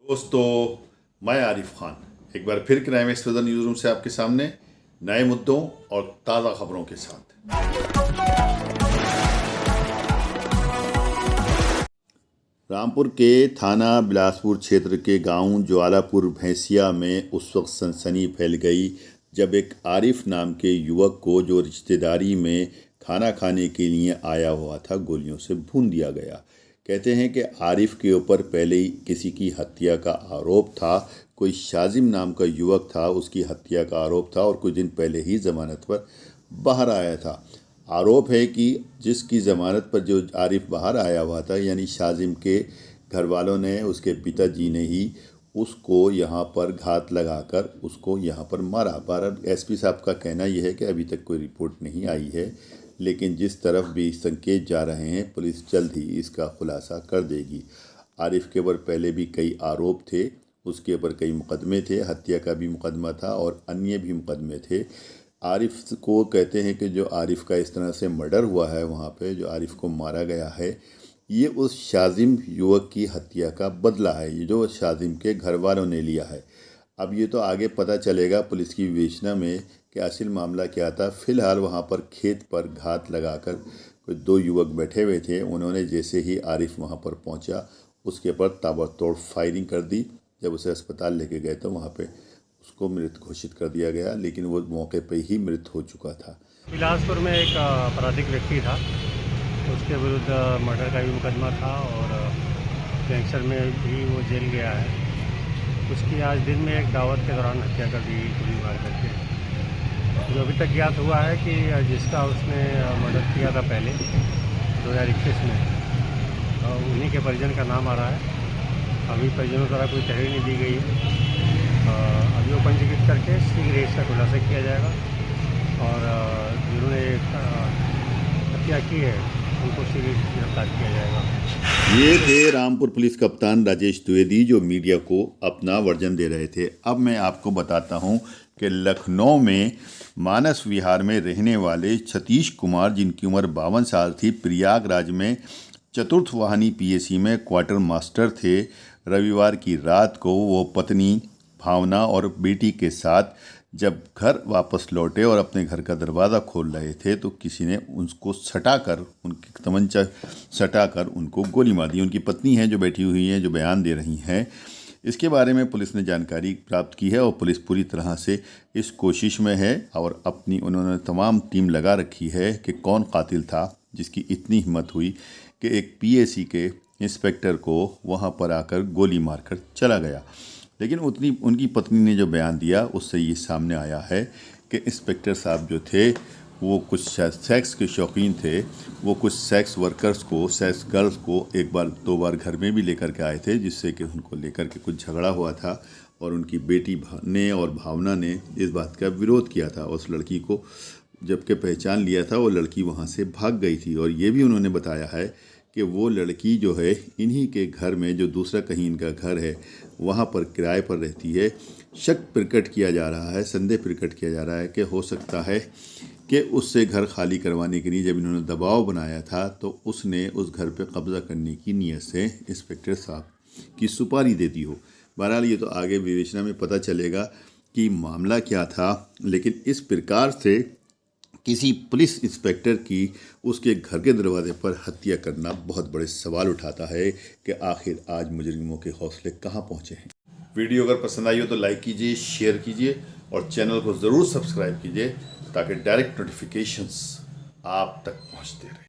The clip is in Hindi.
दोस्तों, मैं आरिफ खान एक बार फिर क्राइम एक्सप्रेस न्यूज़ रूम से आपके सामने नए मुद्दों और ताज़ा खबरों के साथ। रामपुर के थाना बिलासपुर क्षेत्र के गांव ज्वालापुर भैंसिया में उस वक्त सनसनी फैल गई जब एक आरिफ नाम के युवक को, जो रिश्तेदारी में खाना खाने के लिए आया हुआ था, गोलियों से भून दिया गया। कहते हैं कि आरिफ के ऊपर पहले ही किसी की हत्या का आरोप था। कोई शाजिम नाम का युवक था, उसकी हत्या का आरोप था और कुछ दिन पहले ही ज़मानत पर बाहर आया था। आरोप है कि जिसकी ज़मानत पर जो आरिफ बाहर आया हुआ था, यानी शाजिम के घर वालों ने, उसके पिताजी ने ही उसको यहाँ पर घात लगाकर उसको यहाँ पर मारा। भारत एसपी साहब का कहना यह है कि अभी तक कोई रिपोर्ट नहीं आई है, लेकिन जिस तरफ भी संकेत जा रहे हैं, पुलिस जल्द ही इसका खुलासा कर देगी। आरिफ के ऊपर पहले भी कई आरोप थे, उसके ऊपर कई मुकदमे थे, हत्या का भी मुकदमा था और अन्य भी मुकदमे थे। आरिफ को कहते हैं कि जो आरिफ का इस तरह से मर्डर हुआ है, वहाँ पे जो आरिफ को मारा गया है, ये उस शाजिम युवक की हत्या का बदला है, ये जो शाजिम के घर वालों ने लिया है। अब ये तो आगे पता चलेगा पुलिस की विवेचना में कि असल मामला क्या था। फिलहाल वहाँ पर खेत पर घात लगाकर कोई दो युवक बैठे हुए थे, उन्होंने जैसे ही आरिफ वहाँ पर पहुँचा, उसके ऊपर ताबड़तोड़ फायरिंग कर दी। जब उसे अस्पताल लेके गए तो वहाँ पे उसको मृत घोषित कर दिया गया, लेकिन वो मौके पर ही मृत हो चुका था। बिलासपुर में एक आपराधिक व्यक्ति था, उसके विरुद्ध मर्डर का भी मुकदमा था और गैंगस्टर में भी वो जेल गया है। उसकी आज दिन में एक दावत के दौरान हत्या कर दी गोली मार करके। जो अभी तक ज्ञात हुआ है कि जिसका उसने मर्डर किया था पहले 2021 में, उन्हीं के परिजन का नाम आ रहा है। अभी परिजनों द्वारा कोई तहरीर नहीं दी गई है। अभी वो पंजीकृत करके शीघ्र इसका खुलासा किया जाएगा और जिन्होंने हत्या की है उनको शीघ्र गिरफ्तार किया जाएगा। ये थे रामपुर पुलिस कप्तान राजेश द्विवेदी, जो मीडिया को अपना वर्जन दे रहे थे। अब मैं आपको बताता हूँ कि लखनऊ में मानस विहार में रहने वाले सतीश कुमार, जिनकी उम्र 52 साल थी, प्रयागराज में चतुर्थ वाहिनी पीएसी में क्वार्टर मास्टर थे। रविवार की रात को वो पत्नी भावना और बेटी के साथ जब घर वापस लौटे और अपने घर का दरवाज़ा खोल रहे थे तो किसी ने उनको सटाकर, उनकी तमंचा सटाकर उनको गोली मार दी। उनकी पत्नी है जो बैठी हुई है, जो बयान दे रही हैं। इसके बारे में पुलिस ने जानकारी प्राप्त की है और पुलिस पूरी तरह से इस कोशिश में है और उन्होंने तमाम टीम लगा रखी है कि कौन कातिल था जिसकी इतनी हिम्मत हुई कि एक पीएसी के इंस्पेक्टर को वहाँ पर आकर गोली मारकर चला गया। लेकिन उनकी पत्नी ने जो बयान दिया उससे ये सामने आया है कि इंस्पेक्टर साहब जो थे वो कुछ सेक्स के शौकीन थे। वो कुछ सेक्स वर्कर्स को, सेक्स गर्ल्स को एक बार दो बार घर में भी लेकर के आए थे, जिससे कि उनको लेकर के कुछ झगड़ा हुआ था और उनकी बेटी ने और भावना ने इस बात का विरोध किया था। उस लड़की को जबकि पहचान लिया था, वो लड़की वहाँ से भाग गई थी। और ये भी उन्होंने बताया है कि वो लड़की जो है इन्हीं के घर में, जो दूसरा कहीं इनका घर है, वहाँ पर किराए पर रहती है। शक प्रकट किया जा रहा है, संदेह प्रकट किया जा रहा है कि हो सकता है कि उससे घर खाली करवाने के लिए जब इन्होंने दबाव बनाया था तो उसने उस घर पर कब्ज़ा करने की नीयत से इंस्पेक्टर साहब की सुपारी दे दी हो। बहरहाल ये तो आगे विवेचना में पता चलेगा कि मामला क्या था, लेकिन इस प्रकार से किसी पुलिस इंस्पेक्टर की उसके घर के दरवाजे पर हत्या करना बहुत बड़े सवाल उठाता है कि आखिर आज मुजरिमों के हौसले कहाँ पहुँचे हैं। वीडियो अगर पसंद आई हो तो लाइक कीजिए, शेयर कीजिए और चैनल को ज़रूर सब्सक्राइब कीजिए ताकि डायरेक्ट नोटिफिकेशंस आप तक पहुँचते रहें।